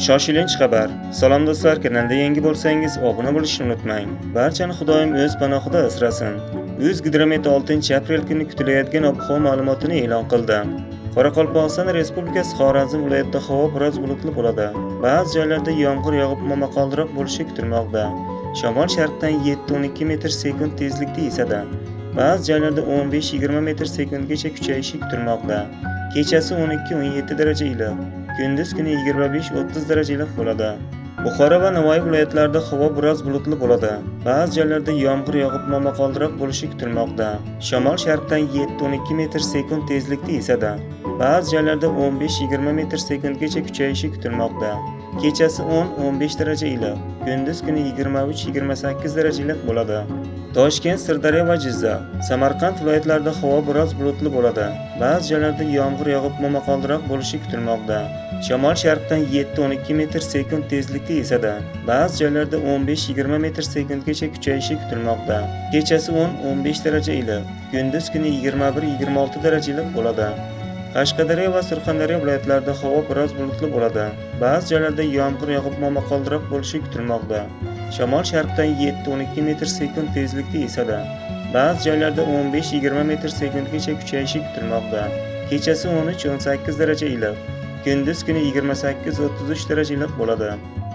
Shoshilinch xabar. Salom do'stlar, kanalda yangi bo'lsangiz obuna bo'lishni unutmang. Barchani Xudoyim o'z panohida asrasin. O'zgidromet 6-aprel kuni kutilayotgan ob-havo ma'lumotini e'lon qildi. Qoraqalpog'iston Respublikasi Xorazm viloyatida havo biroz bulutli bo'ladi. Ba'zi joylarda yomg'ir yog'ib momaqaldiroq bo'lishi kutilmoqda. Shamol sharqdan 7-12 metr/sekund tezlikda esadi. Ba'zi joylarda 15-20 metr/sekundgacha kuchayishi kutilmoqda. Kechasi 12-17 daraja iliq, kunduz kuni 25-30 daraja iliq bo'ladi. Buxoro va Navoiy viloyatlarida havo biroz bulutli bo'ladi. Ba'zi joylarda yomg'ir yog'ib momaqaldiroq bo'lishi kutilmoqda. Shamol sharqdan 7-12 metr/sekund tezlikda esadi. Ba'zi joylarda 15-20 metr/sekundgacha kuchayishi kutilmoqda. Kechasi 10-15 daraja iliq, kunduz kuni 23-28 daraja iliq bo'ladi. Toshkent, Sirdaryo va Jizzax, Samarqand viloyatlarida havo biroz bulutli bo'ladi. Ba'zi joylarda yomg'ir yog'ib momaqaldiroq bo'lishi kutilmoqda. Shamol sharqdan 7-12 metr/sekund tezlikda esadi. Ba'zi joylarda 15-20 metr/sekundgacha kuchayishi kutilmoqda. Kechasi 10-15 daraja iliq, kunduz kuni 21-26 daraja iliq bo'ladi. Qashqadaryo va Surxondaryo viloyatlarida havo biroz bulutli bo'ladi. Ba'zi joylarda yomg'ir yog'ib momaqaldiroq bo'lishi kutilmoqda. Shamol sharqdan 7-12 metr/sekund tezlikda esadi. Ba'zi joylarda 15-20 metr/sekundgacha kuchayishi kutilmoqda. Kechasi 13-18 daraja iliq, kunduz kuni 28-33 daraja iliq bo'ladi.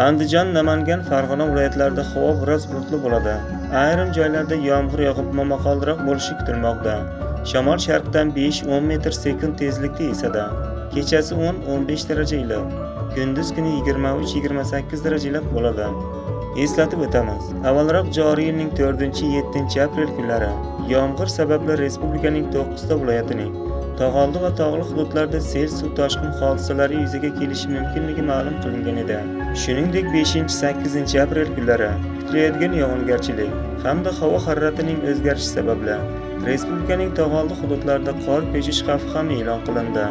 Andijon, Namangan, Farg'ona viloyatlarida havo biroz bulutli bo'ladi. Ayrim joylarda yomg'ir yog'ib momaqaldiroq bo'lishi kutilmoqda. Shamol sharqdan 5-10 metr/sekund tezlikda esadi. Kechasi 10-15 daraja iliq, kunduz kuni 23-28 daraja iliq bo'ladi. Eslatib o'tamiz, avvalroq joriy yilning 4-7 aprel kunlari yomg'ir sababli respublikaning 9 ta viloyatining tog'oldi va tog'li hududlarda sel, suv toshqin hodisalari yuzaga kelishi mumkinligi ma'lum qilingan edi. Shuningdek, 5-8 aprel kunlari kutilayotgan yog'ingarchilik hamda havo haroratining o'zgarishi sababli respublikaning tog'oldi hududlarida qor ko'chish xavfi ham e'lon qilindi.